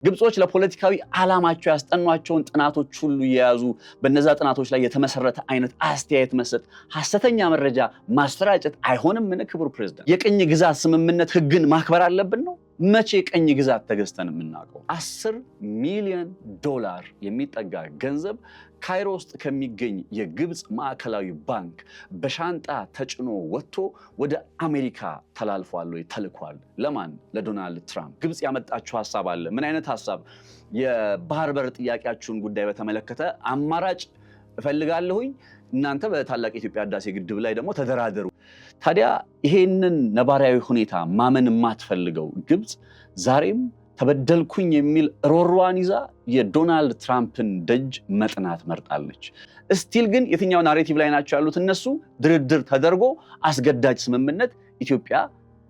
ግብጾች ለፖለቲካዊ ዓላማቸው ያስጠኗቸውን ጥናቶች ሁሉ የያዙ በነዛ ጥናቶች ላይ የተመሰረተ አይነት አስተያየት መስጠት ሐሰተኛ መረጃ ማስፈራጨት አይሆንም። ምን ክቡር ፕሬዝዳንት የቅኝ ግዛት ስምምነት ህግን ማክበር አለብን ነው? መቼ ቅኝ ግዛት ተገዝተን የምናውቀው? $10 ሚሊዮን የሚጠጋ ገንዘብ ካይሮ ውስጥ ከሚገኝ የግብጽ ማዕከላዊ ባንክ በሻንጣ ተጭኖ ወጥቶ ወደ አሜሪካ ተላልፏል ወይ ተልኳል? ለማን? ለዶናልድ ትራምፕ። ግብጽ ያመጣችው ሐሳብ አለ። ምን አይነት ሐሳብ? የባህር በር ጥያቄያችሁን ጉዳይ በተመለከተ አማራጭ እፈልጋለሁኝ፣ እናንተ በታላቅ የኢትዮጵያ ህዳሴ ግድብ ላይ ደግሞ ተደራደሩ። ታዲያ ይሄንን ነባራዊ ሁኔታ ማመን የማትፈልገው ግብጽ ዛሬም ተበደልኩኝ የሚል ሮሮዋን ይዛ የዶናልድ ትራምፕን ደጅ መጥናት መርጣለች። እስቲል ግን የትኛው ናሬቲቭ ላይ ናቸው ያሉት? እነሱ ድርድር ተደርጎ አስገዳጅ ስምምነት ኢትዮጵያ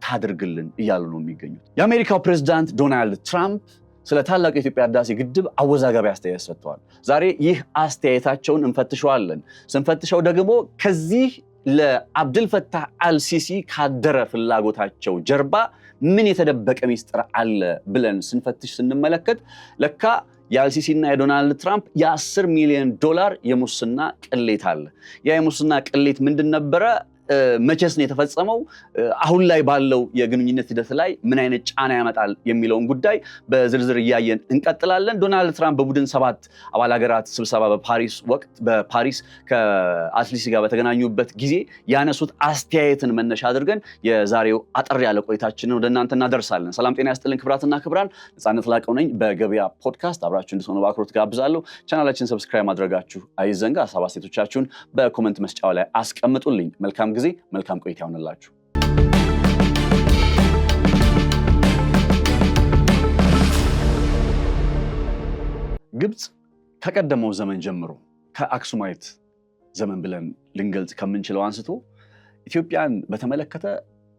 ታድርግልን እያሉ ነው የሚገኙት። የአሜሪካው ፕሬዝዳንት ዶናልድ ትራምፕ ስለ ታላቁ የኢትዮጵያ ህዳሴ ግድብ አወዛጋቢ አስተያየት ሰጥተዋል። ዛሬ ይህ አስተያየታቸውን እንፈትሸዋለን። ስንፈትሸው ደግሞ ከዚህ ለአብድልፈታህ አልሲሲ ካደረ ፍላጎታቸው ጀርባ ምን የተደበቀ ሚስጥር አለ ብለን ስንፈትሽ ስንመለከት ለካ የአልሲሲና የዶናልድ ትራምፕ $10 ሚሊዮን የሙስና ቅሌት አለ። ያ የሙስና ቅሌት ምንድን ነበረ? መቼስ ነው የተፈጸመው? አሁን ላይ ባለው የግንኙነት ሂደት ላይ ምን አይነት ጫና ያመጣል የሚለውን ጉዳይ በዝርዝር እያየን እንቀጥላለን። ዶናልድ ትራምፕ በቡድን 7 አባል ሀገራት ስብሰባ በፓሪስ ከአልሲሲ ጋር በተገናኙበት ጊዜ ያነሱት አስተያየትን መነሻ አድርገን የዛሬው አጠር ያለ ቆይታችንን ወደ እናንተ እናደርሳለን። ሰላም ጤና ያስጥልን ክብራትና ክብራን፣ ነፃነት ላቀው ነኝ። በገበያ ፖድካስት አብራችሁ እንድትሆኑ በአክብሮት ጋብዛለሁ። ቻናላችንን ሰብስክራይብ ማድረጋችሁ አይዘንጋ። ሀሳብ አስተያየቶቻችሁን በኮሜንት መስጫው ላይ አስቀምጡልኝ። መልካም ጊዜ፣ መልካም ቆይታ ይሁንላችሁ። ግብጽ ከቀደመው ዘመን ጀምሮ ከአክሱማይት ዘመን ብለን ልንገልጽ ከምንችለው አንስቶ ኢትዮጵያን በተመለከተ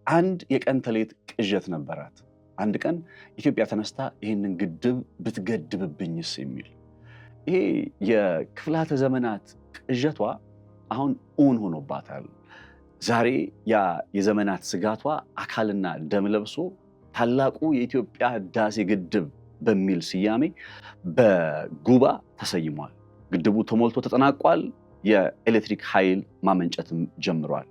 አንድ የቀን ተሌት ቅዠት ነበራት። አንድ ቀን ኢትዮጵያ ተነስታ ይህንን ግድብ ብትገድብብኝስ የሚል። ይሄ የክፍላተ ዘመናት ቅዠቷ አሁን እውን ሆኖባታል። ዛሬ ያ የዘመናት ስጋቷ አካልና ደም ለብሶ ታላቁ የኢትዮጵያ ህዳሴ ግድብ በሚል ስያሜ በጉባ ተሰይሟል። ግድቡ ተሞልቶ ተጠናቋል። የኤሌክትሪክ ኃይል ማመንጨትም ጀምሯል።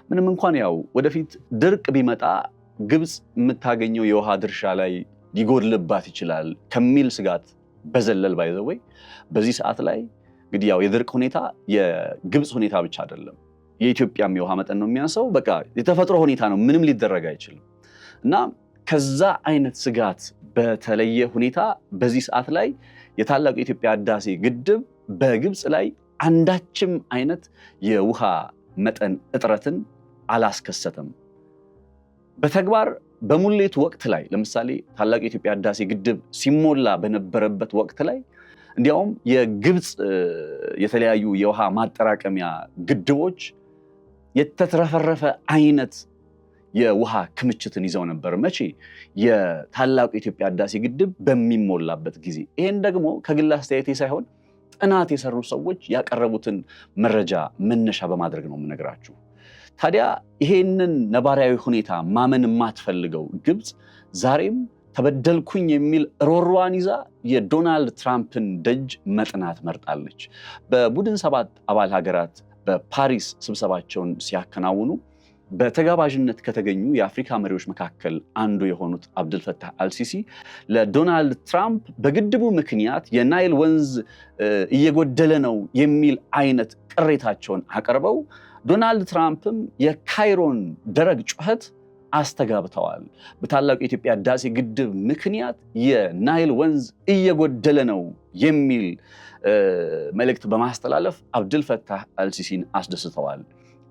ምንም እንኳን ያው ወደፊት ድርቅ ቢመጣ ግብጽ የምታገኘው የውሃ ድርሻ ላይ ሊጎድልባት ይችላል ከሚል ስጋት በዘለል ባይዘወይ በዚህ ሰዓት ላይ እንግዲህ ያው የድርቅ ሁኔታ የግብጽ ሁኔታ ብቻ አይደለም፣ የኢትዮጵያም የውሃ መጠን ነው የሚያንሰው። በቃ የተፈጥሮ ሁኔታ ነው፣ ምንም ሊደረግ አይችልም። እና ከዛ አይነት ስጋት በተለየ ሁኔታ በዚህ ሰዓት ላይ የታላቁ የኢትዮጵያ ህዳሴ ግድብ በግብጽ ላይ አንዳችም አይነት የውሃ መጠን እጥረትን አላስከሰተም። በተግባር በሙሌቱ ወቅት ላይ ለምሳሌ ታላቁ የኢትዮጵያ ህዳሴ ግድብ ሲሞላ በነበረበት ወቅት ላይ እንዲያውም የግብጽ የተለያዩ የውሃ ማጠራቀሚያ ግድቦች የተትረፈረፈ አይነት የውሃ ክምችትን ይዘው ነበር። መቼ? የታላቁ የኢትዮጵያ ህዳሴ ግድብ በሚሞላበት ጊዜ። ይሄን ደግሞ ከግል አስተያየቴ ሳይሆን ጥናት የሰሩ ሰዎች ያቀረቡትን መረጃ መነሻ በማድረግ ነው የምነግራችሁ። ታዲያ ይሄንን ነባራዊ ሁኔታ ማመን የማትፈልገው ግብጽ ዛሬም ተበደልኩኝ የሚል ሮሮዋን ይዛ የዶናልድ ትራምፕን ደጅ መጥናት መርጣለች። በቡድን 7 አባል ሀገራት በፓሪስ ስብሰባቸውን ሲያከናውኑ በተጋባዥነት ከተገኙ የአፍሪካ መሪዎች መካከል አንዱ የሆኑት አብድልፈታህ አልሲሲ ለዶናልድ ትራምፕ በግድቡ ምክንያት የናይል ወንዝ እየጎደለ ነው የሚል አይነት ቅሬታቸውን አቀርበው ዶናልድ ትራምፕም የካይሮን ደረቅ ጩኸት አስተጋብተዋል። በታላቁ የኢትዮጵያ ህዳሴ ግድብ ምክንያት የናይል ወንዝ እየጎደለ ነው የሚል መልእክት በማስተላለፍ አብድልፈታህ አልሲሲን አስደስተዋል።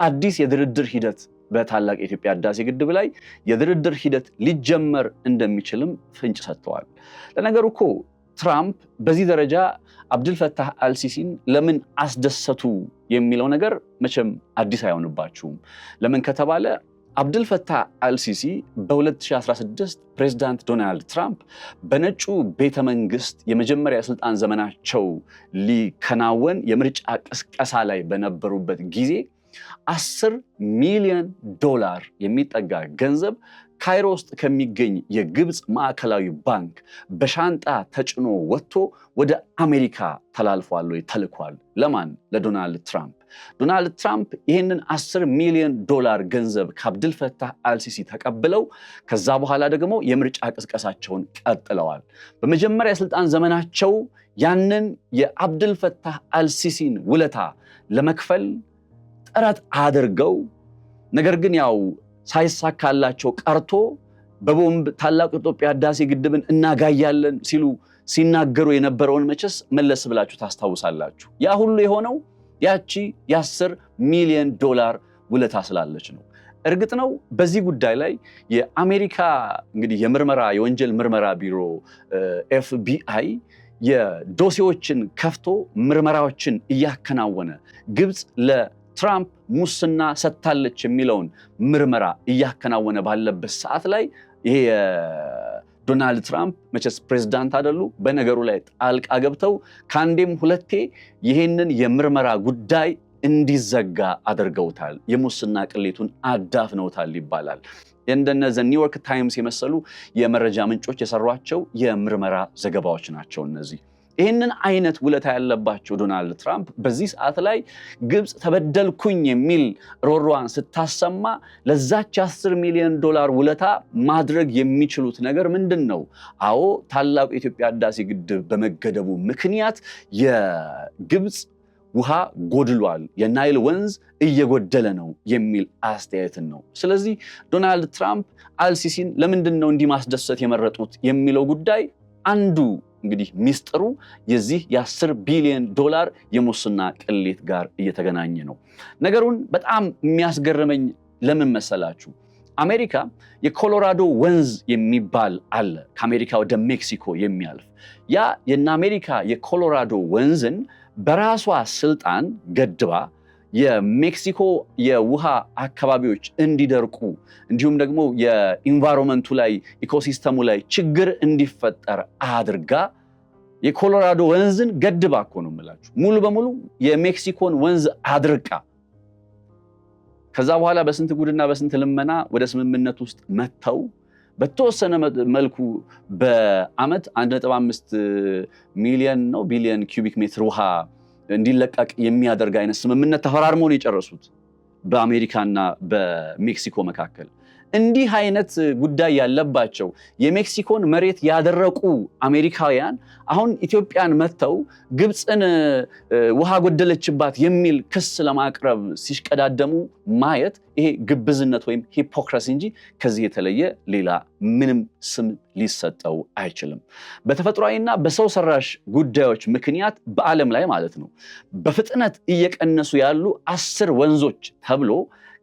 አዲስ የድርድር ሂደት በታላቅ የኢትዮጵያ ህዳሴ ግድብ ላይ የድርድር ሂደት ሊጀመር እንደሚችልም ፍንጭ ሰጥተዋል። ለነገሩ እኮ ትራምፕ በዚህ ደረጃ አብድልፈታህ አልሲሲን ለምን አስደሰቱ የሚለው ነገር መቼም አዲስ አይሆንባችሁም። ለምን ከተባለ አብድልፈታህ አልሲሲ በ2016 ፕሬዝዳንት ዶናልድ ትራምፕ በነጩ ቤተ መንግስት የመጀመሪያ የስልጣን ዘመናቸው ሊከናወን የምርጫ ቅስቀሳ ላይ በነበሩበት ጊዜ $10 ሚሊዮን የሚጠጋ ገንዘብ ካይሮ ውስጥ ከሚገኝ የግብፅ ማዕከላዊ ባንክ በሻንጣ ተጭኖ ወጥቶ ወደ አሜሪካ ተላልፏል ወይ ተልኳል? ለማን? ለዶናልድ ትራምፕ። ዶናልድ ትራምፕ ይህንን $10 ሚሊዮን ገንዘብ ከአብድልፈታህ አልሲሲ ተቀብለው ከዛ በኋላ ደግሞ የምርጫ ቅስቀሳቸውን ቀጥለዋል። በመጀመሪያ የስልጣን ዘመናቸው ያንን የአብድልፈታህ አልሲሲን ውለታ ለመክፈል ጥረት አድርገው ነገር ግን ያው ሳይሳካላቸው ቀርቶ በቦምብ ታላቁ የኢትዮጵያ ህዳሴ ግድብን እናጋያለን ሲሉ ሲናገሩ የነበረውን መቼስ መለስ ብላችሁ ታስታውሳላችሁ። ያ ሁሉ የሆነው ያቺ $10 ሚሊዮን ውለታ ስላለች ነው። እርግጥ ነው በዚህ ጉዳይ ላይ የአሜሪካ እንግዲህ የወንጀል ምርመራ ቢሮ FBI የዶሴዎችን ከፍቶ ምርመራዎችን እያከናወነ ግብፅ ለትራምፕ ሙስና ሰጥታለች የሚለውን ምርመራ እያከናወነ ባለበት ሰዓት ላይ ይሄ ዶናልድ ትራምፕ መቼስ ፕሬዝዳንት አይደሉ፣ በነገሩ ላይ ጣልቃ ገብተው ከአንዴም ሁለቴ ይሄንን የምርመራ ጉዳይ እንዲዘጋ አድርገውታል። የሙስና ቅሌቱን አዳፍነውታል ይባላል። እንደነ ዘ ኒውዮርክ ታይምስ የመሰሉ የመረጃ ምንጮች የሰሯቸው የምርመራ ዘገባዎች ናቸው እነዚህ። ይህንን አይነት ውለታ ያለባቸው ዶናልድ ትራምፕ በዚህ ሰዓት ላይ ግብፅ ተበደልኩኝ የሚል ሮሮዋን ስታሰማ ለዛች $10 ሚሊዮን ውለታ ማድረግ የሚችሉት ነገር ምንድን ነው? አዎ ታላቁ የኢትዮጵያ ህዳሴ ግድብ በመገደቡ ምክንያት የግብፅ ውሃ ጎድሏል፣ የናይል ወንዝ እየጎደለ ነው የሚል አስተያየትን ነው። ስለዚህ ዶናልድ ትራምፕ አልሲሲን ለምንድን ነው እንዲህ ማስደሰት የመረጡት የሚለው ጉዳይ አንዱ እንግዲህ ሚስጥሩ የዚህ $10 ቢሊዮን የሙስና ቅሌት ጋር እየተገናኘ ነው። ነገሩን በጣም የሚያስገርመኝ ለምን መሰላችሁ? አሜሪካ የኮሎራዶ ወንዝ የሚባል አለ፣ ከአሜሪካ ወደ ሜክሲኮ የሚያልፍ። ያ የአሜሪካ የኮሎራዶ ወንዝን በራሷ ስልጣን ገድባ የሜክሲኮ የውሃ አካባቢዎች እንዲደርቁ እንዲሁም ደግሞ የኢንቫይሮንመንቱ ላይ ኢኮሲስተሙ ላይ ችግር እንዲፈጠር አድርጋ የኮሎራዶ ወንዝን ገድባ እኮ ነው የምላችሁ። ሙሉ በሙሉ የሜክሲኮን ወንዝ አድርቃ ከዛ በኋላ በስንት ጉድና በስንት ልመና ወደ ስምምነት ውስጥ መተው በተወሰነ መልኩ በአመት 1.5 ሚሊዮን ነው ቢሊዮን ኪዩቢክ ሜትር ውሃ እንዲለቀቅ የሚያደርግ አይነት ስምምነት ተፈራርመው ነው የጨረሱት በአሜሪካና በሜክሲኮ መካከል። እንዲህ አይነት ጉዳይ ያለባቸው የሜክሲኮን መሬት ያደረቁ አሜሪካውያን አሁን ኢትዮጵያን መተው ግብፅን ውሃ ጎደለችባት የሚል ክስ ለማቅረብ ሲሽቀዳደሙ ማየት ይሄ ግብዝነት ወይም ሂፖክራሲ እንጂ ከዚህ የተለየ ሌላ ምንም ስም ሊሰጠው አይችልም። በተፈጥሯዊና በሰው ሰራሽ ጉዳዮች ምክንያት በዓለም ላይ ማለት ነው በፍጥነት እየቀነሱ ያሉ 10 ወንዞች ተብሎ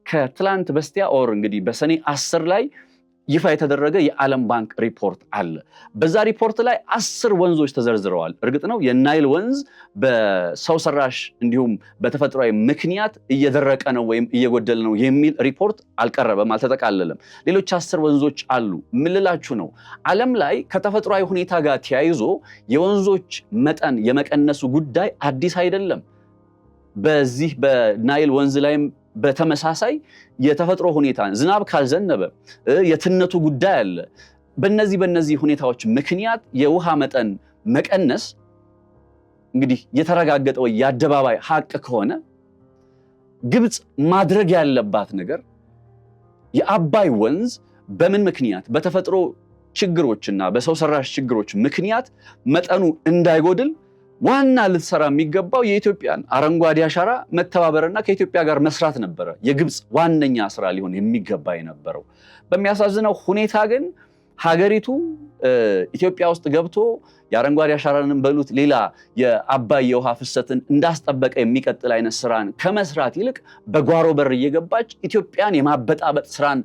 ከትላንት በስቲያ እንግዲህ በሰኔ 10 ላይ ይፋ የተደረገ የዓለም ባንክ ሪፖርት አለ። በዛ ሪፖርት ላይ 10 ወንዞች ተዘርዝረዋል። እርግጥ ነው የናይል ወንዝ በሰው ሰራሽ እንዲሁም በተፈጥሯዊ ምክንያት እየደረቀ ነው ወይም እየጎደለ ነው የሚል ሪፖርት አልቀረበም፣ አልተጠቃለለም። ሌሎች 10 ወንዞች አሉ። ምን ልላችሁ ነው? ዓለም ላይ ከተፈጥሯዊ ሁኔታ ጋር ተያይዞ የወንዞች መጠን የመቀነሱ ጉዳይ አዲስ አይደለም። በዚህ በናይል ወንዝ ላይም በተመሳሳይ የተፈጥሮ ሁኔታ ዝናብ ካልዘነበ የትነቱ ጉዳይ አለ። በእነዚህ ሁኔታዎች ምክንያት የውሃ መጠን መቀነስ እንግዲህ የተረጋገጠ ወይ የአደባባይ ሀቅ ከሆነ ግብፅ ማድረግ ያለባት ነገር የአባይ ወንዝ በምን ምክንያት በተፈጥሮ ችግሮችና በሰው ሰራሽ ችግሮች ምክንያት መጠኑ እንዳይጎድል ዋና ልትሰራ የሚገባው የኢትዮጵያን አረንጓዴ አሻራ መተባበርና ከኢትዮጵያ ጋር መስራት ነበረ የግብፅ ዋነኛ ስራ ሊሆን የሚገባ የነበረው። በሚያሳዝነው ሁኔታ ግን ሀገሪቱ ኢትዮጵያ ውስጥ ገብቶ የአረንጓዴ አሻራንም በሉት ሌላ የአባይ የውሃ ፍሰትን እንዳስጠበቀ የሚቀጥል አይነት ስራን ከመስራት ይልቅ በጓሮ በር እየገባች ኢትዮጵያን የማበጣበጥ ስራን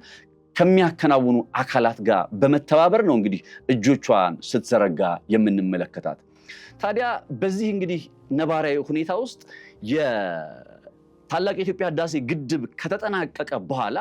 ከሚያከናውኑ አካላት ጋር በመተባበር ነው እንግዲህ እጆቿን ስትዘረጋ የምንመለከታት። ታዲያ በዚህ እንግዲህ ነባራዊ ሁኔታ ውስጥ የታላቅ የኢትዮጵያ ህዳሴ ግድብ ከተጠናቀቀ በኋላ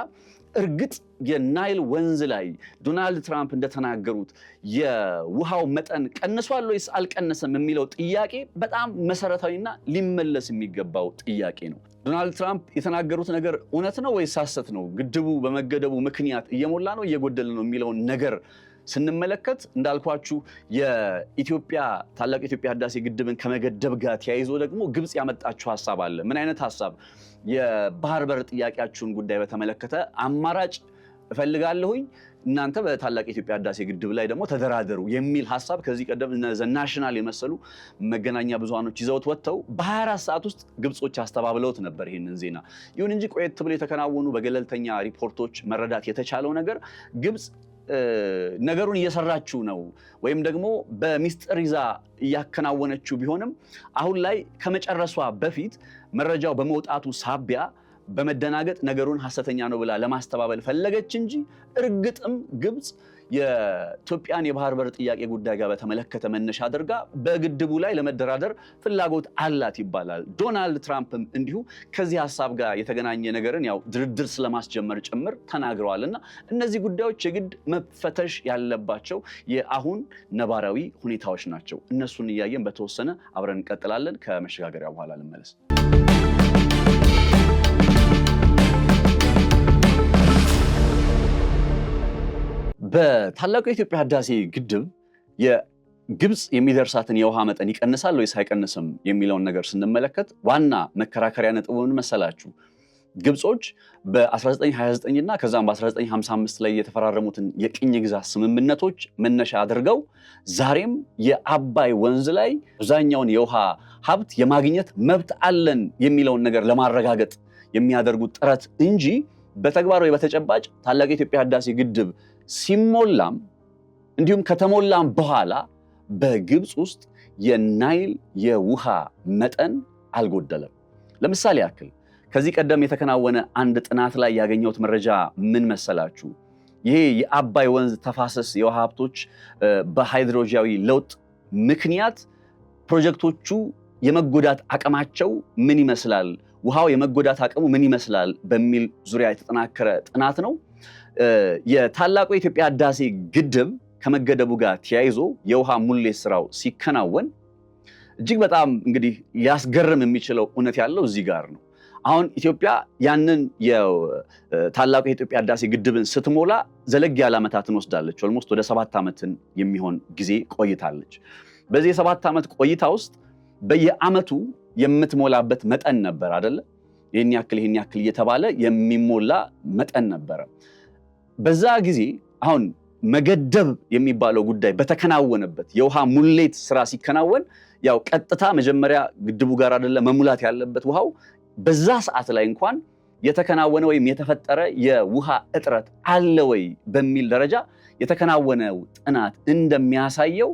እርግጥ የናይል ወንዝ ላይ ዶናልድ ትራምፕ እንደተናገሩት የውሃው መጠን ቀንሷል ወይስ አልቀነሰም የሚለው ጥያቄ በጣም መሰረታዊና ሊመለስ የሚገባው ጥያቄ ነው። ዶናልድ ትራምፕ የተናገሩት ነገር እውነት ነው ወይስ ሐሰት ነው? ግድቡ በመገደቡ ምክንያት እየሞላ ነው እየጎደለ ነው የሚለውን ነገር ስንመለከት እንዳልኳችሁ የኢትዮጵያ ታላቁ የኢትዮጵያ ህዳሴ ግድብን ከመገደብ ጋር ተያይዞ ደግሞ ግብጽ ያመጣችው ሐሳብ አለ። ምን አይነት ሐሳብ? የባህር በር ጥያቄያችሁን ጉዳይ በተመለከተ አማራጭ እፈልጋለሁኝ እናንተ በታላቁ የኢትዮጵያ ህዳሴ ግድብ ላይ ደግሞ ተደራደሩ የሚል ሐሳብ ከዚህ ቀደም ዘ ናሽናል የመሰሉ መገናኛ ብዙሃኖች ይዘውት ወጥተው በ24 ሰዓት ውስጥ ግብጾች አስተባብለውት ነበር ይህንን ዜና። ይሁን እንጂ ቆየት ብሎ የተከናወኑ በገለልተኛ ሪፖርቶች መረዳት የተቻለው ነገር ግብጽ ነገሩን እየሰራችው ነው ወይም ደግሞ በሚስጥር ይዛ እያከናወነችው ቢሆንም አሁን ላይ ከመጨረሷ በፊት መረጃው በመውጣቱ ሳቢያ በመደናገጥ ነገሩን ሐሰተኛ ነው ብላ ለማስተባበል ፈለገች እንጂ እርግጥም ግብጽ የኢትዮጵያን የባህር በር ጥያቄ ጉዳይ ጋር በተመለከተ መነሻ አድርጋ በግድቡ ላይ ለመደራደር ፍላጎት አላት ይባላል። ዶናልድ ትራምፕም እንዲሁ ከዚህ ሐሳብ ጋር የተገናኘ ነገርን ያው ድርድር ስለማስጀመር ጭምር ተናግረዋልና እነዚህ ጉዳዮች የግድ መፈተሽ ያለባቸው የአሁን ነባራዊ ሁኔታዎች ናቸው። እነሱን እያየን በተወሰነ አብረን እንቀጥላለን። ከመሸጋገሪያ በኋላ ልመለስ። በታላቁ የኢትዮጵያ ህዳሴ ግድብ የግብጽ የሚደርሳትን የውሃ መጠን ይቀንሳል ወይስ አይቀንስም የሚለውን ነገር ስንመለከት ዋና መከራከሪያ ነጥቡ ምን መሰላችሁ? ግብጾች በ1929 እና ከዛም በ1955 ላይ የተፈራረሙትን የቅኝ ግዛት ስምምነቶች መነሻ አድርገው ዛሬም የአባይ ወንዝ ላይ አብዛኛውን የውሃ ሀብት የማግኘት መብት አለን የሚለውን ነገር ለማረጋገጥ የሚያደርጉት ጥረት እንጂ በተግባር ወይ በተጨባጭ ታላቁ የኢትዮጵያ ህዳሴ ግድብ ሲሞላም እንዲሁም ከተሞላም በኋላ በግብጽ ውስጥ የናይል የውሃ መጠን አልጎደለም። ለምሳሌ ያክል ከዚህ ቀደም የተከናወነ አንድ ጥናት ላይ ያገኘሁት መረጃ ምን መሰላችሁ? ይሄ የአባይ ወንዝ ተፋሰስ የውሃ ሀብቶች በሃይድሮጂያዊ ለውጥ ምክንያት ፕሮጀክቶቹ የመጎዳት አቅማቸው ምን ይመስላል፣ ውሃው የመጎዳት አቅሙ ምን ይመስላል በሚል ዙሪያ የተጠናከረ ጥናት ነው። የታላቁ የኢትዮጵያ ህዳሴ ግድብ ከመገደቡ ጋር ተያይዞ የውሃ ሙሌት ስራው ሲከናወን እጅግ በጣም እንግዲህ ሊያስገርም የሚችለው እውነት ያለው እዚህ ጋር ነው። አሁን ኢትዮጵያ ያንን የታላቁ የኢትዮጵያ ህዳሴ ግድብን ስትሞላ ዘለግ ያለ ዓመታትን ወስዳለች። ኦልሞስት ወደ 7 ዓመትን የሚሆን ጊዜ ቆይታለች። በዚህ የ7 ዓመት ቆይታ ውስጥ በየዓመቱ የምትሞላበት መጠን ነበር አይደለ? ይህን ያክል እየተባለ የሚሞላ መጠን ነበረ። በዛ ጊዜ አሁን መገደብ የሚባለው ጉዳይ በተከናወነበት የውሃ ሙሌት ስራ ሲከናወን ያው ቀጥታ መጀመሪያ ግድቡ ጋር አይደለ መሙላት ያለበት ውሃው። በዛ ሰዓት ላይ እንኳን የተከናወነ ወይም የተፈጠረ የውሃ እጥረት አለ ወይ በሚል ደረጃ የተከናወነው ጥናት እንደሚያሳየው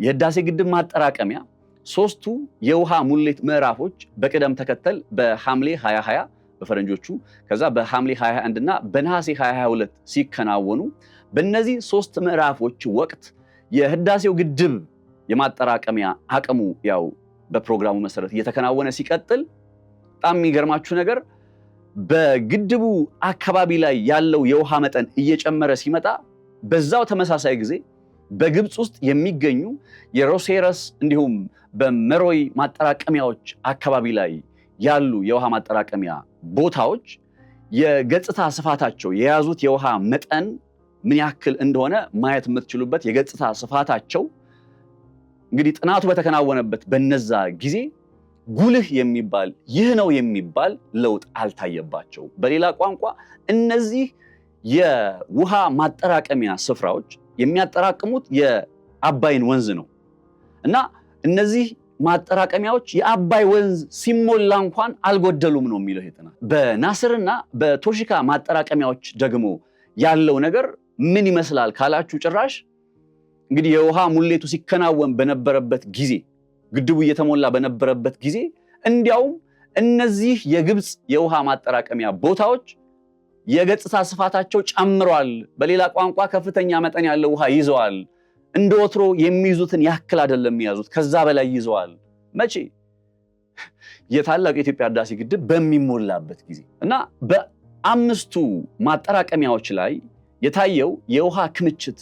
የህዳሴ ግድብ ማጠራቀሚያ 3ቱ የውሃ ሙሌት ምዕራፎች በቅደም ተከተል በሐምሌ 2020 በፈረንጆቹ ከዛ በሐምሌ 21 እና በነሐሴ 2022 ሲከናወኑ በእነዚህ 3 ምዕራፎች ወቅት የህዳሴው ግድብ የማጠራቀሚያ አቅሙ ያው በፕሮግራሙ መሰረት እየተከናወነ ሲቀጥል በጣም የሚገርማችሁ ነገር በግድቡ አካባቢ ላይ ያለው የውሃ መጠን እየጨመረ ሲመጣ በዛው ተመሳሳይ ጊዜ በግብጽ ውስጥ የሚገኙ የሮሴረስ እንዲሁም በመሮይ ማጠራቀሚያዎች አካባቢ ላይ ያሉ የውሃ ማጠራቀሚያ ቦታዎች የገጽታ ስፋታቸው የያዙት የውሃ መጠን ምን ያክል እንደሆነ ማየት የምትችሉበት የገጽታ ስፋታቸው እንግዲህ ጥናቱ በተከናወነበት በነዛ ጊዜ ጉልህ የሚባል ይህ ነው የሚባል ለውጥ አልታየባቸው። በሌላ ቋንቋ እነዚህ የውሃ ማጠራቀሚያ ስፍራዎች የሚያጠራቅሙት የአባይን ወንዝ ነው እና እነዚህ ማጠራቀሚያዎች የአባይ ወንዝ ሲሞላ እንኳን አልጎደሉም ነው የሚለው ጥናት። በናስርና በቶሽካ ማጠራቀሚያዎች ደግሞ ያለው ነገር ምን ይመስላል ካላችሁ ጭራሽ እንግዲህ የውሃ ሙሌቱ ሲከናወን በነበረበት ጊዜ ግድቡ እየተሞላ በነበረበት ጊዜ እንዲያውም እነዚህ የግብጽ የውሃ ማጠራቀሚያ ቦታዎች የገጽታ ስፋታቸው ጨምሯል። በሌላ ቋንቋ ከፍተኛ መጠን ያለው ውሃ ይዘዋል። እንደ ወትሮ የሚይዙትን ያክል አይደለም የሚያዙት፣ ከዛ በላይ ይዘዋል። መቼ? የታላቁ የኢትዮጵያ ህዳሴ ግድብ በሚሞላበት ጊዜ እና አምስቱ ማጠራቀሚያዎች ላይ የታየው የውሃ ክምችት